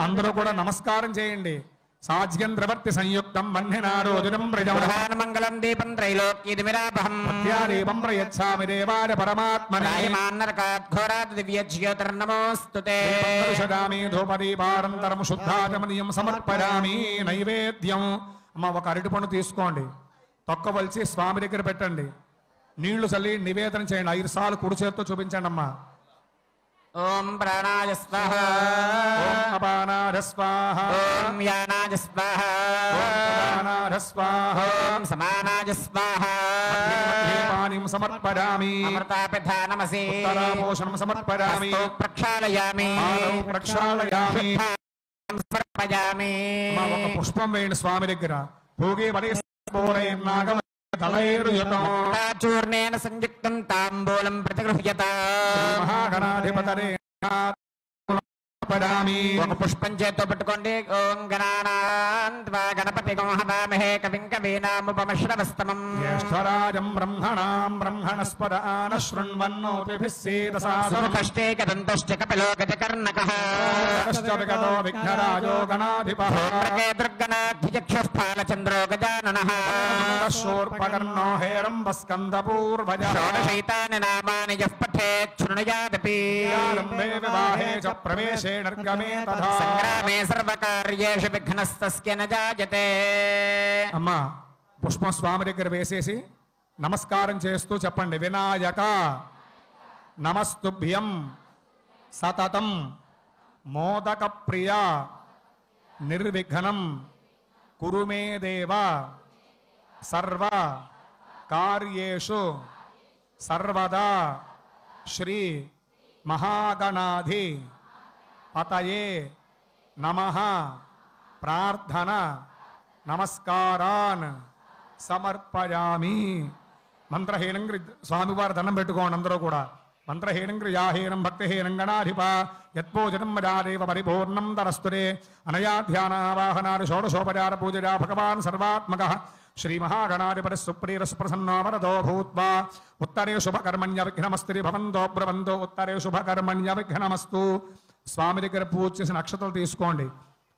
అందరూ కూడా నమస్కారం చేయండి. సాజ్యంద్రవర్తి సంయుక్తం వన్యనారోజనం ప్రజామంగళం దీపం త్రైలోక్యదిమిరాపహం దీపం ప్రయచ్ఛామి దేవాయ పరమాత్మనే ఘోరాత్ దివ్య జ్యోతిర్నమోస్తుతే దర్శయామి ధూపదీపానంతరం శుద్ధాచమనీయం సమర్పయామి. నైవేద్యం అమ్మ ఒక అరటి పండు తీసుకోండి, తొక్కవలిచి స్వామి దగ్గర పెట్టండి, నీళ్లు చల్లి నివేదన చేయండి. 5 సార్లు కుడి చేత్తో చూపించండి అమ్మా. ఓం ప్రాణాయ స్వాహ, ఓం అపానాయ స్వాహ, ఓం యానాయ స్వాహ, ఓం అపానాయ స్వాహ, ఓం సమానాయ స్వాహ. పానీయం సమర్పయామి. అమృతాపిధానమసి ఉత్తరాపోషణం సమర్పయామి. ప్రక్షాళయామి ప్రక్షాళయామి. సమర్పయామి. ఒక పుష్పం వేయండి స్వామి దగ్గర. భోగే చూర్ణేన సంయుక్తం తాంబూలం ప్రతిగృహ్యత. మహాగణాధిపతరే ఒక పుష్పం చేత్తో పట్టుకోండి. ఓం గణానాన్వా గణపతి హవామహే కవిం కవీనాముపమశ్రవస్తమం. జ్యేష్ఠరాజం బ్రహ్మణాం బ్రహ్మణస్పదాన శృణ్వన్నోతిభిः సేదసాదరం. కదంతశ్చ కపిలో గజకర్ణకః. విఘ్నరాజో గణాధిపః. దుర్గణాధ్యక్షః ఫాలచంద్రో గజాననః. శూర్పకర్ణో హేరంబస్కందపూర్వజः. షోడశైతాని నామాని యః పఠేత్ శృణుయాదపి. ఆరంభే వివాహే చ ప్రవేశే నర్గమే తథా. సంగ్రామే సర్వకార్యేషు విఘ్నస్తస్య న జాయతే. అమ్మా పుష్పం స్వామి దగ్గర వేసేసి నమస్కారం చేస్తూ చెప్పండి. వినాయక నమస్తుభ్యం సతతం మోదక ప్రియ నిర్విఘ్నం కురు మే దేవ సర్వ కార్యేషు సర్వదా శ్రీ మహాగణాధి పతయే నమః. ప్రార్థన నమస్కారాన్ సమర్పయామి. మంత్రహీనం స్వామివారి దండం పెట్టుకోండి అందరూ కూడా. మంత్రహీనం క్రియాహీనం భక్తిహీనం గణాధిప యత్పూజనం మజాదేవ పరిపూర్ణం తరస్తురే. అనయా ధ్యానావాహనాది షోడశోపచార పూజయా భగవాన్ సర్వాత్మకః శ్రీ మహాగణాధిపతి సుప్రీర సుప్రసన్నో వరదో భూత్వా. ఉత్తరే శుభకర్మణ్య విఘ్నమస్తి భవంతో బ్రవంతో. ఉత్తరే శుభకర్మణ్య విఘ్నమస్తు. స్వామి దగ్గర పూజ చేసిన అక్షతలు తీసుకోండి,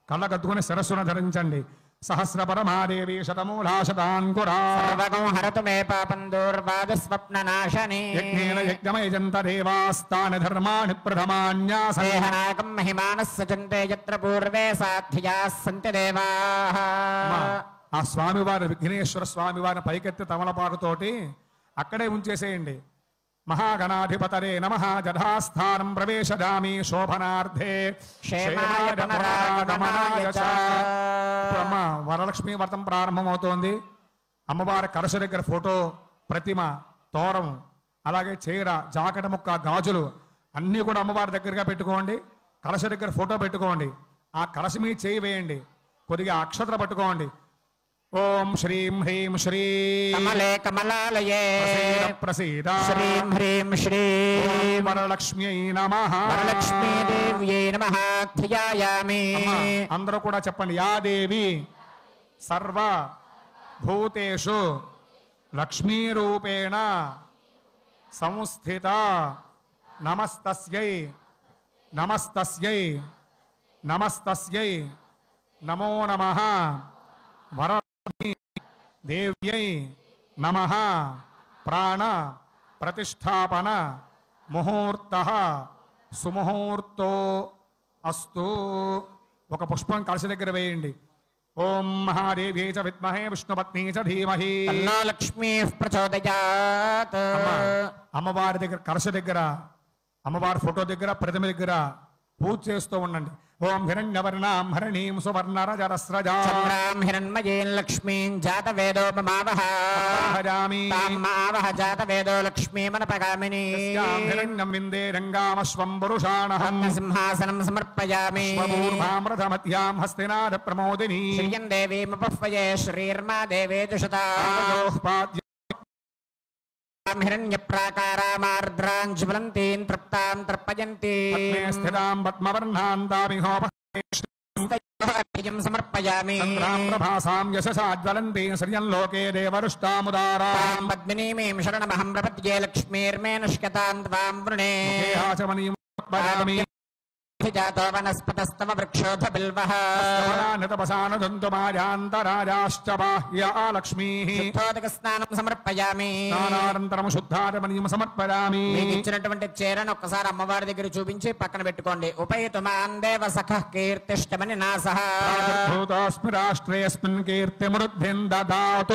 కళ్ళ కట్టుకుని శిరస్సున ధరించండి. సహస్ర పరమాదేవి శతమూలా శతాంకురా. సర్వగం హరతు మే పాపం దూర్వాద స్వప్ననాశనే. యజ్ఞేన యజ్ఞమయజంత దేవాస్తాని ధర్మాణి ప్రథమాన్యాసే. సేహనాకం మహిమానః సచంతే యత్ర పూర్వే సాధ్యాః సంతి దేవాః. ఆ స్వామివారి విఘ్నేశ్వర స్వామివారిని పైకెత్తి తమలపాకుతోటి అక్కడే ఉంచేసేయండి. మహాగణాధిపతరే నమః. జధాస్థానం ప్రవేశయామి శోభనార్థే క్షేమాయ పునరాగమనాయ చ. అమ్మ వరలక్ష్మి వ్రతం ప్రారంభమవుతోంది. అమ్మవారి కలశ దగ్గర ఫోటో, ప్రతిమ, తోరం, అలాగే చీర, జాకెట ముక్క, గాజులు అన్నీ కూడా అమ్మవారి దగ్గరగా పెట్టుకోండి. కలశ దగ్గర ఫోటో పెట్టుకోండి. ఆ కలశ మీద చేయి వేయండి. కొద్దిగా అక్షతలు పట్టుకోండి. ఓం శ్రీం హ్రీం శ్రీ కమలే కమలాలయే ప్రసీద శ్రీం హ్రీం శ్రీ వరలక్ష్మ్యై నమః. వరలక్ష్మీదేవ్యై నమః. ధ్యాయామి. అందరూ కూడా చెప్పండి. యా దేవి సర్వ భూతేషు లక్ష్మీరూపేణ సంస్థిత నమస్తస్యై నమస్తస్యై నమస్తస్యై నమో నమః. వరలక్ష్మీ దేవ్యై నమః. ప్రాణ ప్రతిష్టాపన ముహూర్తః సుముహూర్తో అస్తు. ఒక పుష్పం కలశ దగ్గర వేయండి. ఓం మహాదేవ్యై చ విద్మహే విష్ణుపత్ని చ ధీమహి తన్నో లక్ష్మీ ప్రచోదయాత్. అమ్మవారి దగ్గర కలశ దగ్గర, అమ్మవారి ఫోటో దగ్గర, ప్రతిమ దగ్గర పూజ చేస్తూ ఉండండి. ఓం హిరణ్యవర్ణాం హరణీం సువర్ణరజరస్రజాం చంద్రాం హిరణ్మయీం లక్ష్మీం జాతవేదోపమావహ. భజామి తాం మావహ జాతవేదో లక్ష్మీమనపగామినీ. హిరణ్యం విందే రంగామశ్వం పురుషాణహం సింహాసనం సమర్పయామి. స్వపూర్వామృతమత్యాం హస్తినాద ప్రమోదినీ శ్రియం దేవీముపహ్వయే శ్రీర్మా దేవేజుషతా. హిరణ్యప్రాకారామార్ద్రాం జ్వలంతీం తృప్తాం తర్పయంతి. స్థితాం పద్మవర్ణాంతామిహోపహేయం సమర్పయామి. ప్రభాసాం యశసా జ్వలంతి శ్రియం లోకే దేవరుష్టాముదారాం. పద్మినీమీం శరణమహం ప్రపద్యే లక్ష్మీర్మే నష్కతాం త్వాం వృణే. ఆచమనీయం జాతో వనస్పతస్తవ వృక్షోధ బిల్వః తపసానంతరాజాంతరాజాశ్చ బాహ్యా లక్ష్మీ శుద్ధోదక స్నానం సమర్పయామి. స్నానానంతరం శుద్ధారమణీయం సమర్పయామి. మీకు ఇచ్చినటువంటి చీరను ఒక్కసారి అమ్మవారి దగ్గర చూపించి పక్కన పెట్టుకోండి. ఉపయుతుమాన్ దేవ సఖః కీర్తిష్టమని నాసః భూతోస్మి రాష్ట్రేస్మిన్ కీర్తిమృద్ధిం దదాతు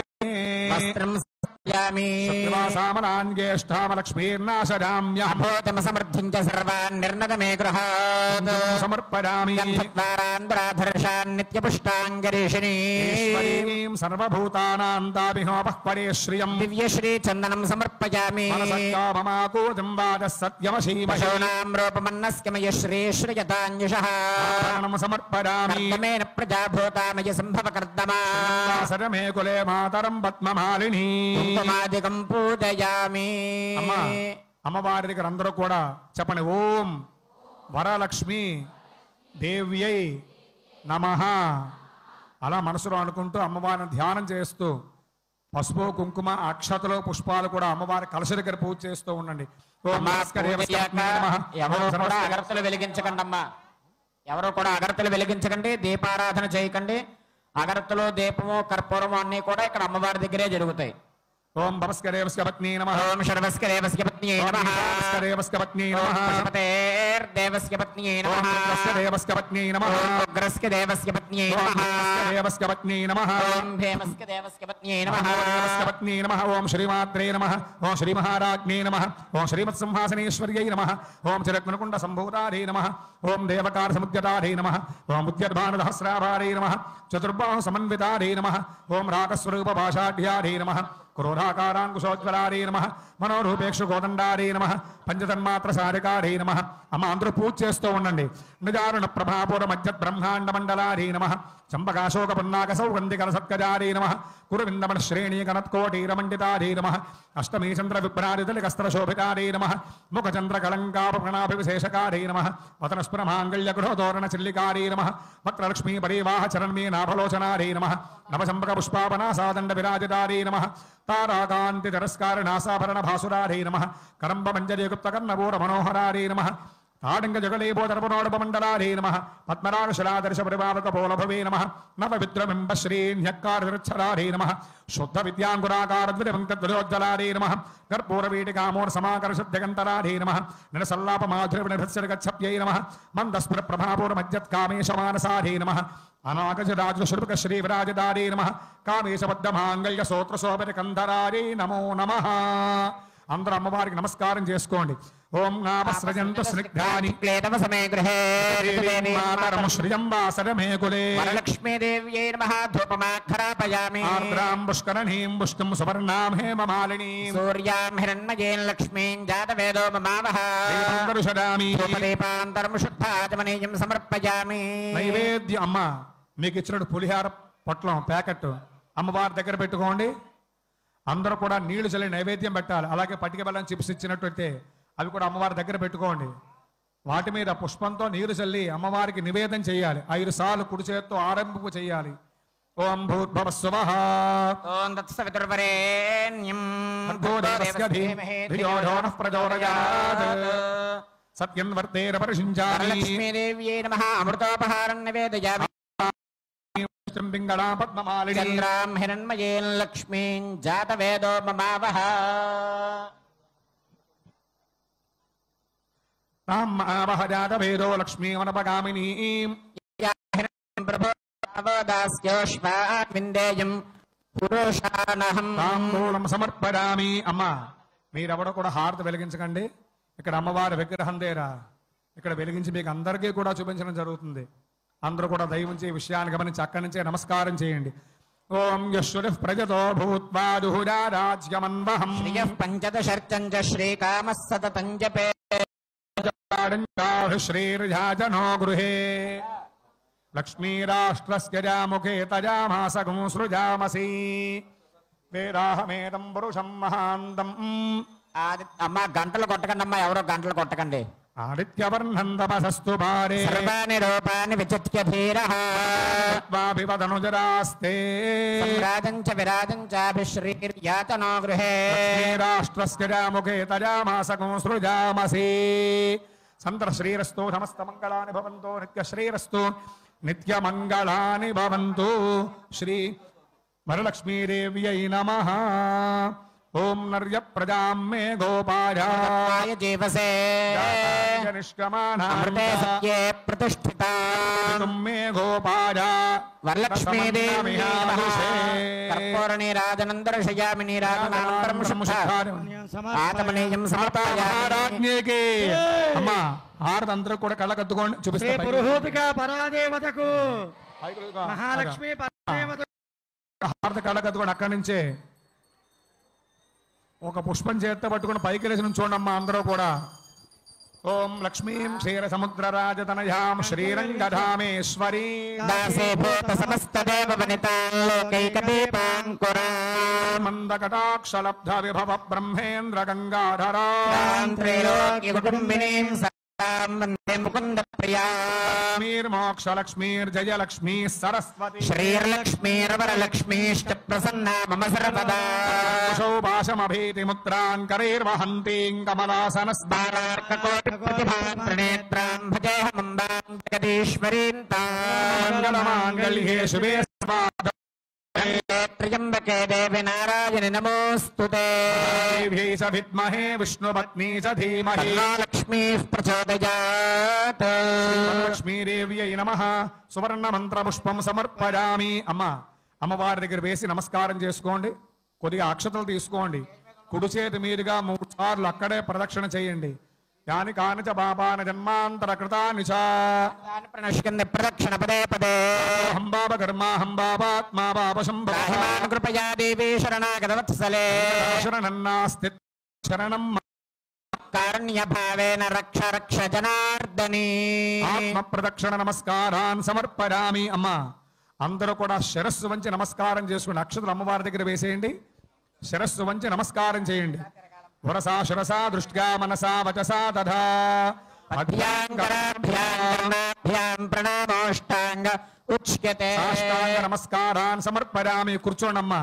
వస్త్రం సమర్పయామి. సత్యవాసామలాన్యేష్టామలక్ష్మీర్నాశరామ్యహం భూతమ సమర్థించ సర్వాన్ నిర్ణద మే గృహాత్ సమర్పయామి. గంధద్వారాంధ్రాధర్షాన్ నిత్యపుష్టాంగరీషిణీ ఈశ్వరీం సర్వభూతానాం తాభినోపః పరే శ్రియం దివ్యశ్రీ చందనం సమర్పయామి. మనసత్కామమాకూతం వాదः సత్యవశీమహి పశూనాం రూపమన్నస్కమయ శ్రీశ్రయతాన్యుషః సమర్పయామి. కర్దమేన ప్రజాభూతామయ సంభవ కర్దమా సరమే కులే మాతరం పద్మమాలిని. కుంకుమాదికం పూజయామి. అమ్మవారి దగ్గర అందరూ కూడా చెప్పండి. ఓం వరలక్ష్మి దేవ్యై నమః. అలా మనసులో అనుకుంటూ అమ్మవారిని ధ్యానం చేస్తూ పసుపు కుంకుమ అక్షతలు పుష్పాలు కూడా అమ్మవారి కలశ దగ్గర పూజ చేస్తూ ఉండండి. ఓం ఎవరు కూడా అగరత్తులు వెలిగించకండి అమ్మా. ఎవరు కూడా అగరత్తులు వెలిగించకండి, దీపారాధన చేయకండి. అగరత్తులు దీపము కర్పూరము అన్ని కూడా ఇక్కడ అమ్మవారి దగ్గరే జరుగుతాయి. ఓం భవస్కరేవస్య పత్ని నమః. ఓం శర్వస్కరేవస్య పత్న్యై నమః. భవస్కరేవస్య పత్ని నమః. పశుపతేర్దేవస్య పత్న్యై ఓం నమః. ఉగ్రస్య పత్ని నమః. ఓం ఉగ్రస్య దేవస్య పత్న్యై ఓం నమః. ఉగ్రస్య పత్ని నమః. ఓం భీమస్య దేవస్య పత్న్యై నమః. దేవస్య పత్ని నమః. ఓం శ్రీమాత్రే నమః. ఓం శ్రీమహారాజ్ఞే నమః. ఓం శ్రీమత్సింహాసనేశ్వర్యై నమః. ఓం చిరగ్నుకుండ సంభూతారే నమః. ఓం దేవకార సముద్యతారే నమః. ఓం ఉద్యద్భానుదహస్రాభారే నమః. చతుర్బాహు సమన్వితారే నమః. ఓం రాగస్వరూప భాషాఢ్యారే నమః. క్రోధాకారాంకుశోజ్వలారే నమః. మనోరూపేక్షు కోదండారే నమః. పంచతన్మాత్ర సారికారే నమః. అమ్మ అందరూ పూజ చేస్తూ ఉండండి. నిజారుణ ప్రభాపుర మధ్య బ్రహ్మాండ మండలారే నమః. చంపకాశోక పున్నాక సౌగంధికర సత్కజారే నమః. కురువిందమణ శ్రేణీ కనత్కోటీరమండితారే నమః. అష్టమీ చంద్ర విభ్రాజితలికస్త్ర శోభితారే నమః. ముఖచంద్ర కలంకాపణాభి విశేషకారే నమః. వతనస్పుర మాంగళ్య గృహతోరణ చిల్లికారే నమః. వక్రలక్ష్మీ పరివాహ చరణ్మీ నాభలోచనారే నమః. నవచంపక పుష్పాపనాసాదండ విరాజితారే నమః. తారాకాంతి తిరస్కార నాసాభరణ భాసురారే నమః. కరంబ మంజరీగుప్త కర్ణపూర మనోహరారే నమః. తాడంగ జగళీపోదరపునోడపమండలారే నమః. పద్మరాగశలాదర్శ పరివావక పోలభవే నమః. నవ విద్రబింబ శ్రీన్యక్కారచ్చరారే నమః. శుద్ధ విద్యాంకురాకార ద్విరంక్తద్వయోజ్జలారే నమః. కర్పూరవీటికామోర్ సమాకర శుద్ధగంతరారే నమః. నిరసల్లాప మాధురి వినభత్సర్గచ్చప్యై నమః. మందస్ఫుర ప్రభాపూర మజ్జత్కామేశమానసారే నమః. అనాగజరాజశృపక శ్రీవిరాజదారే నమః. కామేశబద్ధ మాంగళ్య సోత్ర శోభరి కంధరారే నమో నమః. అందరూ అమ్మవారికి నమస్కారం చేసుకోండి. ఓం నామస్రజంతు స్నిగ్ధాని క్లేదవసమే గృహే మాతరం శ్రియం వాసరమే కులే వరలక్ష్మీదేవ్యై నమః. ధూపమాఖరాపయామి. ఆర్ద్రాం పుష్కరణీం పుష్టిం సువర్ణాం హేమమాలినీం సూర్యాం హిరణ్మయేన్ లక్ష్మీం జాతవేదో మమావహ. దరుషదామి. ధూపదీపాంతరం శుద్ధాచమనీయం సమర్పయామి. నైవేద్యం అమ్మ మీకు ఇచ్చినట్టు పులిహార పొట్లం ప్యాకెట్ అమ్మవారి దగ్గర పెట్టుకోండి. అందరూ కూడా నీళ్లు చల్లి నైవేద్యం పెట్టాలి. అలాగే పటిక బెల్లం చిప్స్ ఇచ్చినట్టయితే అవి కూడా అమ్మవారి దగ్గర పెట్టుకోండి. వాటి మీద పుష్పంతో నీరు చల్లి అమ్మవారికి నివేదన చేయాలి. 5 సార్లు కుడి చేత్తో ఆరంభింపు చేయాలి. ఓం భూర్భువః స్వః. ఓం తత్సవితుర్వరేణ్యం భర్గో దేవస్య ధీమహి ధియో యో నః ప్రచోదయాత్. సత్యం వర్తేర పరిషించామి. వరలక్ష్మీదేవ్యై నమః. అమృతోపహారం నివేదయామి. పింగళా పద్మమాలిని చంద్రాం హిరణ్మయేన్ లక్ష్మీం జాతవేదో మమావహ. రామవహ జాతవేదో లక్ష్మీమనపగామినీం. విందేయం పురుషానహం. తాంబూలం సమర్పయామి. అమ్మ మీరెవడో కూడా హారతి వెలిగించకండి. ఇక్కడ అమ్మవారి విగ్రహం దగ్గర ఇక్కడ వెలిగించి మీకు అందరికీ కూడా చూపించడం జరుగుతుంది. అందరూ కూడా దయవుంచి ఈ విషయాన్ని గమనించి అక్కడి నుంచే నమస్కారం చేయండి. ఓం యశ్వరి ప్రజతో భూత్వా దుహురా రాజ్యమన్వహం. శ్రియః పంచదశర్చం చ శ్రీకామः సతతం జపే. శ్రీర్జాజనో గృహే లక్ష్మీరాష్ట్రస్య జాముఖే తజామాసగం సృజామసి. వేదాహమేదం పురుషం మహాంతం. అమ్మ గంటలు కొట్టకండి అమ్మా. ఎవరో గంటలు కొట్టకండి. ఆదిత్యవర్ణం తపసస్తు భారే సర్వాణి రూపాన్ని విచిత్య ధీరః. వాభివదనుజరాస్తే సంరాజం చ విరాజం చాభిశ్రీర్యాతనో గృహే. రాష్ట్రస్య జాముఖే తజామాసకం సృజామసి. సంతర శ్రీరస్తు సమస్త మంగళాని భవంతు నిత్య శ్రీరస్తు నిత్య మంగళాని భవంతు. శ్రీ వరలక్ష్మీదేవ్యై నమః. ఓం నర్య ప్రజాం మే గోపాయ జీవసే అమృతే సత్యే ప్రతిష్ఠిత మే గోపాయ వరలక్ష్మీదేవి కర్పూర నీరాజనం దర్శయామి. నీరాజనానంతరం ఆత్మనీయం సమర్పయామి. అమ్మా హారతి అందరూ కూడా కళ్ళ కత్తుకోండి చూపిస్తే పురోహితిక పరాదేవతకు మహాలక్ష్మి హారతి కళ్ళ కత్తుకోండి. అక్కడి నుంచే ఒక పుష్పం చేత పట్టుకుని పైకి లేచి చూడమ్మా అందరూ కూడా. ఓం లక్ష్మీం క్షీర సముద్ర రాజతనయాం శ్రీరంగధామేశ్వరీ దాసేభూత సమస్త దేవ వనితాం లోకైకదీపాంకురా మందకటాక్షలబ్ధ విభవ బ్రహ్మేంద్ర గంగాధరా త్రైలోక్య కుటుంబినీం సదాం వందే ముకుంద ప్రియా లక్ష్మీర్మోక్ష లక్ష్మీర్జయ లక్ష్మీ సరస్వతి శ్రీర్లక్ష్మీర్వరలక్ష్మీష్ట ప్రసన్నా మమ సర్వదా సౌభాషమభీతి ముద్రాన్ కరైర్వహంతీం కమలాసనస్మారార్కకోటిప్రతిభాన్ ప్రణేత్రాం భజేహమంబాం జగదీశ్వరీం మంగళమాంగళ్యే శుభే త్ర్యంబకే దేవి నారాయణి నమోస్తుతే. దేవ్యై స విద్మహే విష్ణుపత్నీ చ ధీమహి లక్ష్మీ ప్రచోదయాత్. లక్ష్మీదేవ్యై నమః. సువర్ణ మంత్ర పుష్పం సమర్పయామి. అమ్మవారి దగ్గర వేసి నమస్కారం చేసుకోండి. కొద్దిగా అక్షతలు తీసుకోండి. కుడి చేతి మీదుగా 3 సార్లు అక్కడే ప్రదక్షిణ చేయండి. యాని కానిచ పాపాన జన్మాంతర కృతాని చ ప్రణశ్కంద ప్రదక్షిణ పదే పదే. హంబాబ కర్మా హంబాబాత్మా పాప సంభవ కృపయా దేవీ శరణాగతవత్సలే శరణన్నాస్తి శరణం కారుణ్య భావేన రక్ష రక్ష జనార్దనీ. ఆత్మ ప్రదక్షిణ నమస్కారాన్ సమర్పయామి. అందరూ కూడా శిరస్సు వంచి నమస్కారం చేసుకోండి. అక్షతలు అమ్మవారి దగ్గర వేసేయండి. శిరస్సు వంచి నమస్కారం చేయండి. వరసా శిరసా దృష్ట్యా మనసా వచసా తథా అభ్యాంకరాభ్యాం ప్రణామోష్టాంగ ఉచ్యతే. సాష్టాంగ నమస్కారాన్ సమర్పయామి. కూర్చోండమ్మా.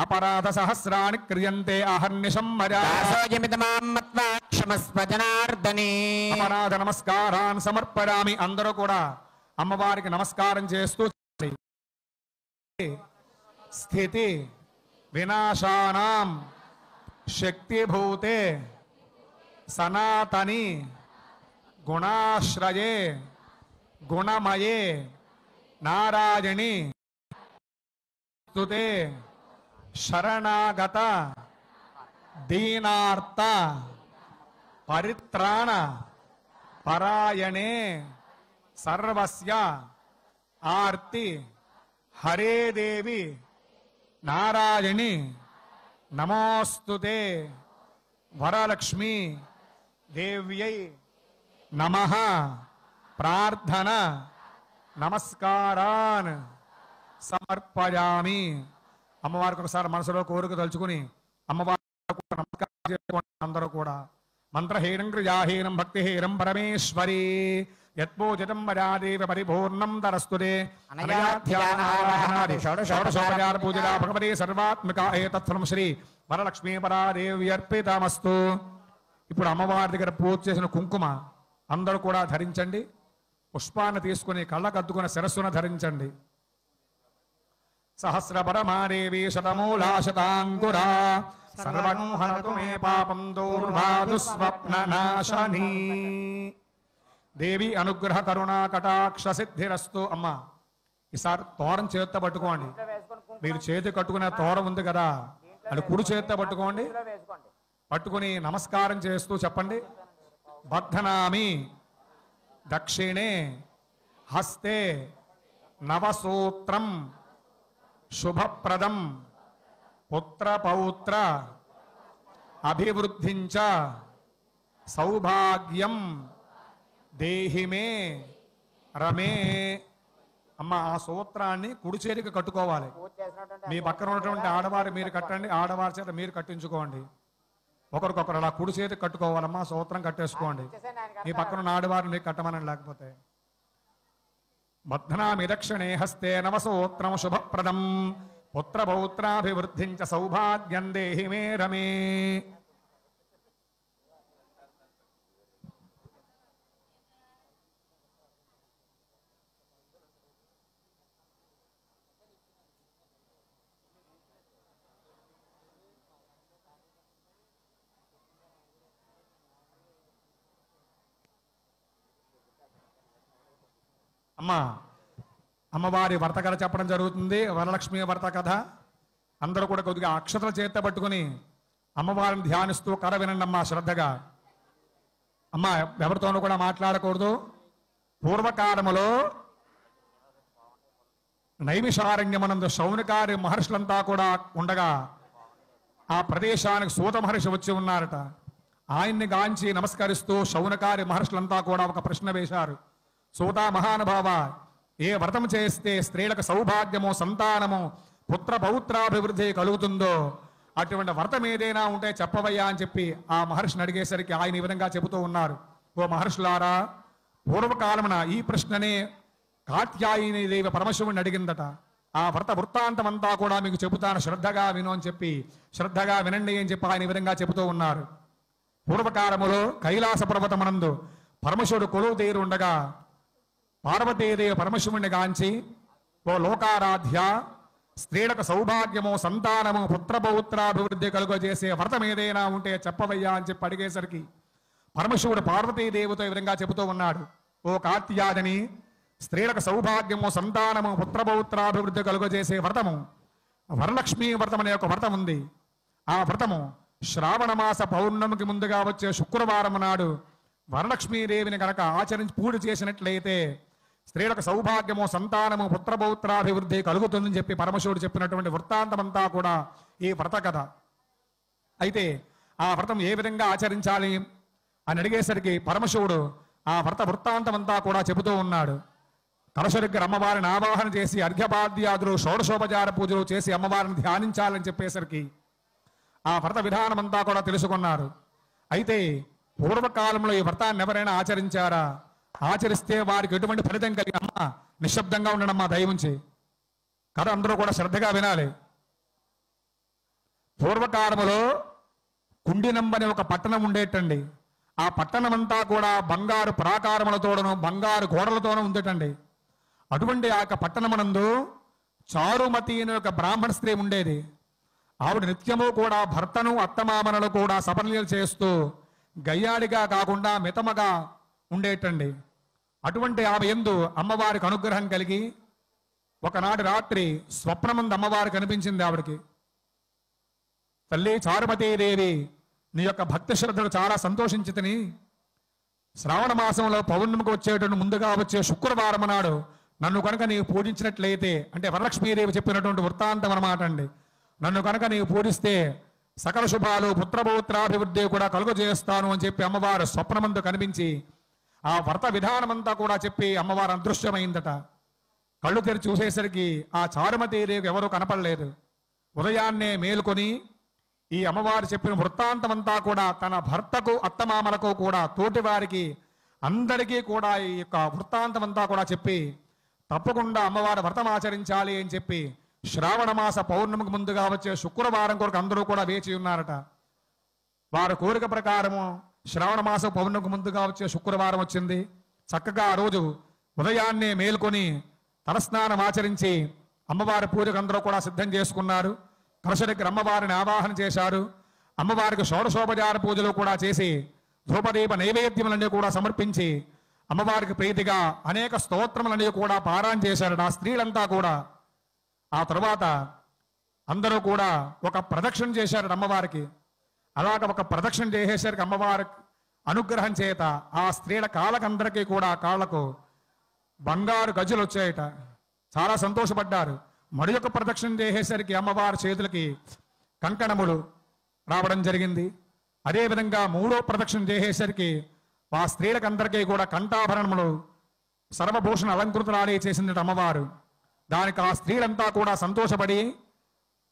అపరాధ సహస్రాణి క్రియంతే అహర్నిశం మర్యా దాసోయమిదమాం మత్వా క్షమస్వ జనార్దనీ. అపరాధ నమస్కారాన్ సమర్పయామి. అందరూ కూడా అమ్మవారికి నమస్కారం చేస్తూ స్థితి వినాశానాం శక్తిభూతే సనాతని గుణాశ్రయే గుణమయే నారాయణి స్తుతే శరణాగత దీనార్త పరిత్రాణ పరాయణే సర్వస్య ఆర్తి హరే దేవి నారాయణి నమోస్తుతే వరలక్ష్మి దేవ్యై నమః. ప్రార్థన నమస్కారాన్ సమర్పయామి. అమ్మవారికి ఒకసారి మనసులో కోరిక తలుచుకుని అమ్మవారికి నమస్కారం చేసుకోండి. అందరూ కూడా మంత్రహీనం క్రియాహీనం భక్తిహీనం పరమేశ్వరి యత్పూజితం వరాదేవ పరిపూర్ణం తరస్తుతే. షోడశోపచార పూజా భగవతి సర్వాత్మిక ఏతత్ఫలం శ్రీ వరలక్ష్మీ పరాదేవి అర్పితమస్తు. ఇప్పుడు అమ్మవారి దగ్గర పూజ చేసిన కుంకుమ అందరూ కూడా ధరించండి. పుష్పాన్ని తీసుకుని కళ్ళకద్దుకుని శిరస్సున ధరించండి. సహస్రపరమాదేవి శతమూలా శతాంకురా సర్వహరతు మే పాపం దూర్వాదు స్వప్న నాశనీ. దేవి అనుగ్రహ కరుణా కటాక్ష సిద్ధిరస్తు. ఈసారి తోరం చేత్తో పట్టుకోండి. మీరు చేతి కట్టుకునే తోరం ఉంది కదా, అది కుడి చేత్తో పట్టుకోండి. పట్టుకుని నమస్కారం చేస్తూ చెప్పండి. బధ్నామి దక్షిణే హస్తే నవసూత్రం శుభప్రదం పుత్రపౌత్ర అభివృద్ధించ సౌభాగ్యం దేహిమే రమే. ఆ సూత్రాన్ని కుడి చేతికి కట్టుకోవాలి. మీ పక్కన ఉన్నటువంటి ఆడవారు మీరు కట్టండి, ఆడవారి చేత మీరు కట్టించుకోండి. ఒకరికొకరు అలా కుడి చేతికి కట్టుకోవాలమ్మా. సూత్రం కట్టేసుకోండి. మీ పక్కన ఉన్న ఆడవారు మీకు కట్టమని లేకపోతే. బధ్నామి దక్షిణే హస్తే నవసూత్రం శుభప్రదం పుత్రపౌత్రాభివృద్ధించ సౌభాగ్యం దేహి మే రమే. అమ్మా అమ్మవారి వ్రత కథ చెప్పడం జరుగుతుంది. వరలక్ష్మి వ్రత కథ. అందరూ కూడా కొద్దిగా అక్షతల చేత పట్టుకుని అమ్మవారిని ధ్యానిస్తూ కథ వినండి అమ్మా శ్రద్ధగా. అమ్మా ఎవరితోనూ కూడా మాట్లాడకూడదు. పూర్వకాలములో నైమిషారణ్యమనందు శౌనకారి మహర్షులంతా కూడా ఉండగా ఆ ప్రదేశానికి సూత మహర్షి వచ్చి ఉన్నారట. ఆయన్ని గాంచి నమస్కరిస్తూ శౌనకారి మహర్షులంతా కూడా ఒక ప్రశ్న వేశారు. సూత మహానుభావ, ఏ వ్రతం చేస్తే స్త్రీలకు సౌభాగ్యము, సంతానము, పుత్ర పౌత్రాభివృద్ధి కలుగుతుందో అటువంటి వ్రతం ఏదైనా ఉంటే చెప్పవయ్యా అని చెప్పి ఆ మహర్షిని అడిగేసరికి ఆయన ఈ విధంగా చెబుతూ ఉన్నారు. ఓ మహర్షులారా, పూర్వకాలమున ఈ ప్రశ్ననే కాత్యాయని దేవి పరమశివుని అడిగిందట. ఆ వ్రత వృత్తాంతం అంతా కూడా మీకు చెబుతాను, శ్రద్ధగా విను అని చెప్పి, శ్రద్ధగా వినండి అని చెప్పి ఆయన ఈ విధంగా చెబుతూ ఉన్నారు. పూర్వకాలములో కైలాస పర్వతమనందు పరమశివుడు కొలువు తీరు ఉండగా పార్వతీదేవి పరమశివుణ్ణి గాంచి, ఓ లోకారాధ్య, స్త్రీలకు సౌభాగ్యము, సంతానము, పుత్రపౌత్రాభివృద్ధి కలుగజేసే వ్రతం ఏదైనా ఉంటే చెప్పవయ్యా అని చెప్పి అడిగేసరికి పరమశివుడు పార్వతీదేవితో ఈ విధంగా చెబుతూ ఉన్నాడు. ఓ కాత్యాయని, స్త్రీలకు సౌభాగ్యము, సంతానము, పుత్రపౌత్రాభివృద్ధి కలుగజేసే వ్రతము వరలక్ష్మీ వ్రతం అనే ఒక వ్రతం ఉంది. ఆ వ్రతము శ్రావణ మాస పౌర్ణమికి ముందుగా వచ్చే శుక్రవారం నాడు వరలక్ష్మీదేవిని కనుక ఆచరించి పూజ చేసినట్లయితే స్త్రీలకు సౌభాగ్యము, సంతానము, పుత్రపౌత్రాభివృద్ధి కలుగుతుందని చెప్పి పరమశివుడు చెప్పినటువంటి వృత్తాంతమంతా కూడా ఈ వ్రత కథ. అయితే ఆ వ్రతం ఏ విధంగా ఆచరించాలి అని అడిగేసరికి పరమశివుడు ఆ వ్రత వృత్తాంతమంతా కూడా చెబుతూ ఉన్నాడు. కలశ దగ్గర అమ్మవారిని ఆవాహన చేసి అర్ఘ్యపాద్యాదులు, షోడశోపచార పూజలు చేసి అమ్మవారిని ధ్యానించాలని చెప్పేసరికి ఆ వ్రత విధానం అంతా కూడా తెలుసుకున్నారు. అయితే పూర్వకాలంలో ఈ వ్రతాన్ని ఎవరైనా ఆచరించారా? ఆచరిస్తే వారికి ఎటువంటి ఫలితం కలిగి, అమ్మ నిశ్శబ్దంగా ఉండడమ్మా దయవుంచి, కథ అందరూ కూడా శ్రద్ధగా వినాలి. పూర్వకాలములో కుండినంబని ఒక పట్టణం ఉండేటండి. ఆ పట్టణం అంతా కూడా బంగారు ప్రాకారములతోనూ బంగారు గోడలతోనూ ఉందేటండి. అటువంటి ఆ యొక్క పట్టణమునందు చారుమతి అనే ఒక బ్రాహ్మణ స్త్రీ ఉండేది. ఆవిడ నిత్యము కూడా భర్తను, అత్తమామలను కూడా సపర్యలు చేస్తూ గయ్యాడిగా కాకుండా మితమగా ఉండేటండి. అటువంటి ఆమె యందు అమ్మవారికి అనుగ్రహం కలిగి ఒకనాటి రాత్రి స్వప్నమందు అమ్మవారు కనిపించింది ఆవిడకి. తల్లి చారుమతీదేవి, నీ యొక్క భక్తి శ్రద్ధలు చాలా సంతోషించి తిని శ్రావణ మాసంలో పౌర్ణమికి వచ్చేటువంటి ముందుగా వచ్చే శుక్రవారం నాడు నన్ను కనుక నీవు పూజించినట్లయితే, అంటే వరలక్ష్మీదేవి చెప్పినటువంటి వృత్తాంతం అన్నమాట అండి, నన్ను కనుక నీవు పూజిస్తే సకల శుభాలు, పుత్రపౌత్రాభివృద్ధి కూడా కలుగజేస్తాను అని చెప్పి అమ్మవారు స్వప్నమందు కనిపించి ఆ వ్రత విధానమంతా కూడా చెప్పి అమ్మవారు అదృశ్యమైందట. కళ్ళు తెరిచి చూసేసరికి ఆ చారుమతీదేవి ఎవరూ కనపడలేదు. ఉదయాన్నే మేలుకొని ఈ అమ్మవారు చెప్పిన వృత్తాంతమంతా కూడా తన భర్తకు, అత్తమామలకు కూడా, తోటి వారికి అందరికీ కూడా ఈ యొక్క వృత్తాంతమంతా కూడా చెప్పి తప్పకుండా అమ్మవారు వ్రతం ఆచరించాలి అని చెప్పి శ్రావణ మాస పౌర్ణమికి ముందుగా వచ్చే శుక్రవారం కొరకు అందరూ కూడా వేచి ఉన్నారట. వారి కోరిక ప్రకారము శ్రావణ మాస పౌర్ణమికి ముందుగా వచ్చే శుక్రవారం వచ్చింది. చక్కగా ఆ రోజు ఉదయాన్నే మేల్కొని తలస్నానం ఆచరించి అమ్మవారి పూజకు అందరూ కూడా సిద్ధం చేసుకున్నారు. కలశ దగ్గర అమ్మవారిని ఆవాహన చేశారు. అమ్మవారికి షోడశోపచార పూజలు కూడా చేసి ధూపదీప నైవేద్యములన్నీ కూడా సమర్పించి అమ్మవారికి ప్రీతిగా అనేక స్తోత్రములన్నీ కూడా పారాయణ చేశారట ఆ స్త్రీలంతా కూడా. ఆ తర్వాత అందరూ కూడా ఒక ప్రదక్షిణ చేశారట అమ్మవారికి. అలాగ ఒక ప్రదక్షిణ చేసేసరికి అమ్మవారి అనుగ్రహం చేత ఆ స్త్రీల కాళ్ళకందరికీ కూడా కాళ్లకు బంగారు గజ్జలు వచ్చాయట. చాలా సంతోషపడ్డారు. మరి యొక్క ప్రదక్షిణ చేసేసరికి అమ్మవారి చేతులకి కంకణములు రావడం జరిగింది. అదేవిధంగా మూడో ప్రదక్షిణ చేసేసరికి ఆ స్త్రీలకందరికీ కూడా కంఠాభరణములు, సర్వభూషణ అలంకృతురాలే చేసింది అమ్మవారు. దానికి ఆ స్త్రీలంతా కూడా సంతోషపడి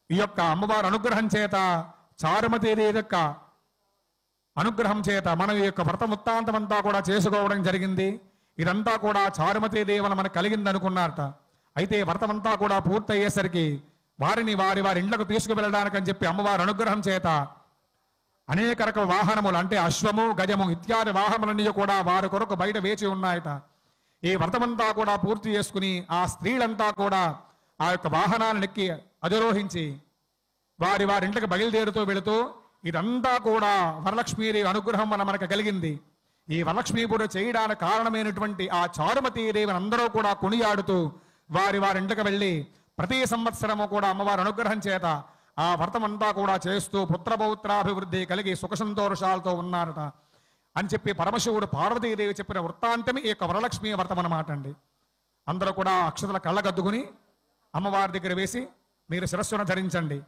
ఈ యొక్క అమ్మవారి అనుగ్రహం చేత, చారుమతీదేవి యొక్క అనుగ్రహం చేత మనం ఈ యొక్క వ్రత వృత్తాంతం అంతా కూడా చేసుకోవడం జరిగింది. ఇదంతా కూడా చారుమతీదేవన మనకు కలిగింది అనుకున్నారట. అయితే వ్రతమంతా కూడా పూర్తయ్యేసరికి వారిని వారి ఇండ్లకు తీసుకువెళ్ళడానికని చెప్పి అమ్మవారి అనుగ్రహం చేత అనేక రకాల వాహనములు, అంటే అశ్వము, గజము ఇత్యాది వాహనములన్నీ కూడా వారి కొరకు బయట వేచి ఉన్నాయట. ఈ వ్రతమంతా కూడా పూర్తి చేసుకుని ఆ స్త్రీలంతా కూడా ఆ యొక్క వాహనాలను ఎక్కి అధిరోహించి వారి ఇంటికి బయలుదేరుతూ వెళుతూ ఇదంతా కూడా వరలక్ష్మీదేవి అనుగ్రహం మనకు కలిగింది. ఈ వరలక్ష్మీ పూజ చేయడానికి కారణమైనటువంటి ఆ చారుమతీదేవిని అందరూ కూడా కొనియాడుతూ వారి ఇంటికి వెళ్ళి ప్రతి సంవత్సరము కూడా అమ్మవారి అనుగ్రహం చేత ఆ వ్రతం అంతా కూడా చేస్తూ పుత్రపౌత్రాభివృద్ధి కలిగి సుఖ సంతోషాలతో ఉన్నారట అని చెప్పి పరమశివుడు పార్వతీదేవి చెప్పిన వృత్తాంతమే ఈ యొక్క వరలక్ష్మీ వ్రతం అన్నమాట అండి. అందరూ కూడా అక్షతల కళ్ళగద్దుకుని అమ్మవారి దగ్గర వేసి మీరు శిరస్సును ధరించండి.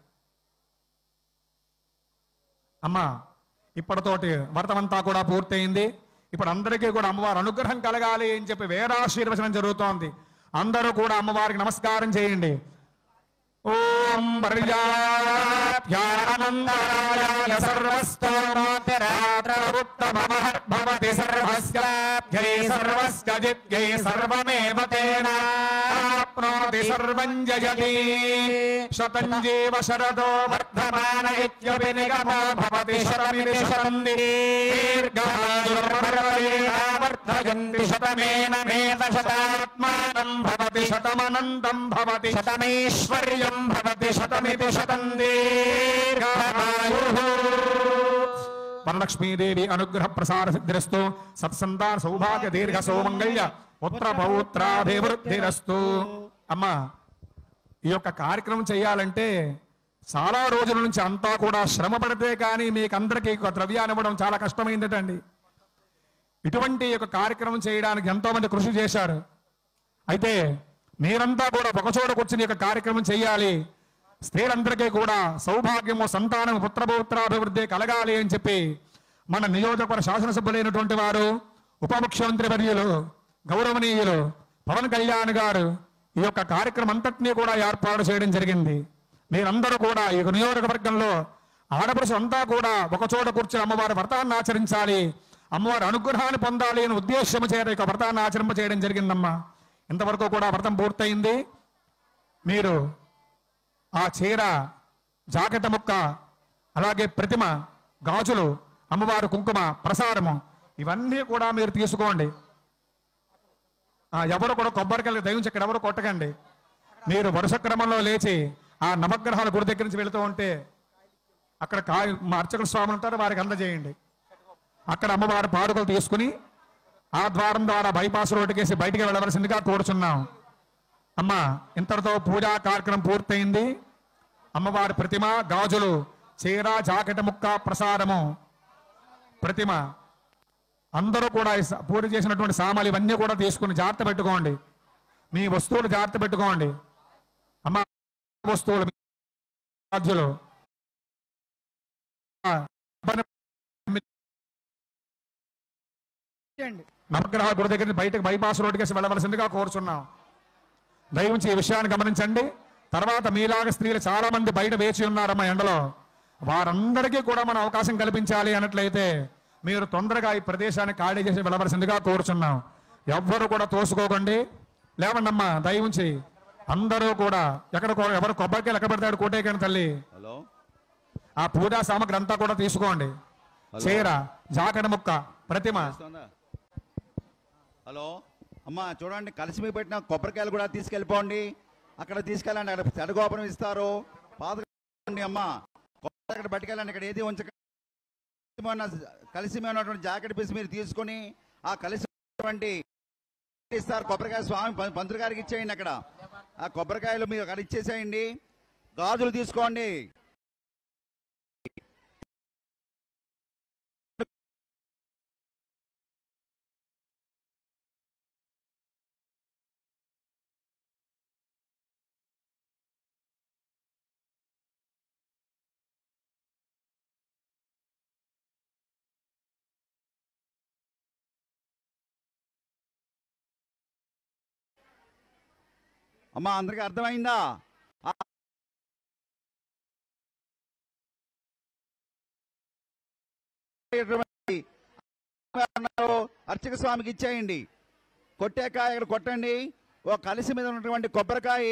అమ్మ ఇప్పటితోటి వ్రతమంతా కూడా పూర్తయింది. ఇప్పుడు అందరికీ కూడా అమ్మవారి అనుగ్రహం కలగాలి అని చెప్పి వేదాశీర్వచనం జరుగుతోంది. అందరూ కూడా అమ్మవారికి నమస్కారం చేయండి. ఓం పర్యాప్యానందరాయ సర్వస్తోమోత్తరాత్రవృత్తమహర్భవతి సర్వస్యాభ్యై సర్వస్యజిత్యై సర్వమేవ తేనాప్నోతి సర్వం జయతి శతం జీవ శరదో వర్ధమాన ఇత్యపి నిగమో భవతి శతమితి శతం దీర్ఘాయుర్వర్ధయంతి శతమేన మేత శతాత్మానం భవతి శతమనంతం భవతి శతమైశ్వర్యం భవతి శతమితి శతం దీర్ఘాయుః. వరలక్ష్మీదేవి అనుగ్రహ ప్రసార సిద్ధిరస్తు. సత్సంతాన సౌభాగ్య దీర్ఘ సౌమంగళ్య పుత్ర పౌత్రాభివృద్ధిరస్తు. అమ్మా ఈ యొక్క కార్యక్రమం చేయాలంటే చాలా రోజుల నుంచి అంతా కూడా శ్రమ పడితే కానీ మీకు అందరికీ ద్రవ్యాన్ని ఇవ్వడం చాలా కష్టమైందటండి. ఇటువంటి యొక్క కార్యక్రమం చేయడానికి ఎంతో మంది కృషి చేశారు. అయితే మీరంతా కూడా ఒకచోట కూర్చుని యొక్క కార్యక్రమం చేయాలి, స్త్రీలందరికీ కూడా సౌభాగ్యము సంతానం పుత్రపౌత్రాభివృద్ధి కలగాలి అని చెప్పి మన నియోజకవర్గ శాసనసభ్యులైనటువంటి వారు ఉప ముఖ్యమంత్రి వర్యులు గౌరవనీయులు పవన్ కళ్యాణ్ గారు ఈ యొక్క కార్యక్రమం అంతటినీ కూడా ఏర్పాటు చేయడం జరిగింది. మీరందరూ కూడా ఈ నియోజకవర్గంలో ఆడపడుచు అంతా కూడా ఒకచోట కూర్చొని అమ్మవారి వ్రతాన్ని ఆచరించాలి, అమ్మవారి అనుగ్రహాన్ని పొందాలి అనే ఉద్దేశం చేత ఇక వ్రతాన్ని ఆచరింప చేయడం జరిగిందమ్మా. ఇంతవరకు కూడా వ్రతం పూర్తయింది. మీరు ఆ చీర, జాకెట్ ముక్క, అలాగే ప్రతిమ, గాజులు, అమ్మవారి కుంకుమ, ప్రసాదము ఇవన్నీ కూడా మీరు తీసుకోండి. ఎవరు కూడా కొబ్బరికాయలు దయించి ఇక్కడ ఎవరు కొట్టకండి. మీరు వరుస క్రమంలో లేచి ఆ నవగ్రహాల గుడి దగ్గర నుంచి వెళుతూ ఉంటే అక్కడ మా అర్చకుల స్వాములు ఉంటారు, వారికి అందజేయండి. అక్కడ అమ్మవారి పాదుకలు తీసుకుని ఆ ద్వారం ద్వారా బైపాస్ రోడ్డుకేసి బయటికి వెళ్ళవలసిందిగా కోరుచున్నాం. అమ్మ ఇంతటితో పూజా కార్యక్రమం పూర్తయింది. అమ్మవారి ప్రతిమ, గాజులు, చీర, జాకెట్ ముక్క, ప్రసాదము, ప్రతిమ అందరూ కూడా పూజ చేసినటువంటి సామాన్లు ఇవన్నీ కూడా తీసుకుని జాగ్రత్త పెట్టుకోండి. మీ వస్తువులు జాగ్రత్త పెట్టుకోండి. అమ్మ వస్తువులు, గాజులు నవగ్రహాల గుడి దగ్గర బయటకు బైపాస్ రోడ్డుకేసి వెళ్ళవలసిందిగా కోరుచున్నాం. దయవుంచి ఈ విషయాన్ని గమనించండి. తర్వాత మీలాగా స్త్రీలు చాలా మంది బయట వేచి ఉన్నారమ్మా ఎండలో. వారందరికీ కూడా మనం అవకాశం కల్పించాలి అన్నట్లయితే మీరు తొందరగా ఈ ప్రదేశాన్ని ఖాళీ చేసి వెళ్ళవలసిందిగా కోరుచున్నాం. ఎవ్వరు కూడా తోసుకోకండి, లేవండి అమ్మా. దయవుంచి అందరూ కూడా ఎవరు కొబ్బరికాయలు ఎక్కడ పెడతాడు కోటేకని తల్లి. ఆ పూజా సామగ్రి అంతా కూడా తీసుకోండి. చీర, జాకెట్ ముక్క, ప్రతిమ. హలో అమ్మా, చూడండి కలిసి మీకు పెట్టిన కొబ్బరికాయలు కూడా తీసుకెళ్ళిపోండి. అక్కడ తీసుకెళ్ళండి, అక్కడ చెడగోపనం ఇస్తారు. పాదకండి అమ్మా, కొబ్బరి అక్కడ పట్టుకెళ్ళండి. ఇక్కడ ఏది ఉంచకండి. కలిసి ఉన్నటువంటి జాకెట్ పీస్ మీరు తీసుకొని ఆ కలిసి ఇస్తారు. కొబ్బరికాయ స్వామి పంతులు గారికి ఇచ్చేయండి. అక్కడ ఆ కొబ్బరికాయలు మీరు అక్కడ ఇచ్చేసేయండి. గాజులు తీసుకోండి. అమ్మా అందరికీ అర్థమైందా? అర్చక స్వామికి ఇచ్చేయండి. కొట్టాక ఇక్కడ కొట్టండి. ఓ కలిసి మీద ఉన్నటువంటి కొబ్బరికాయ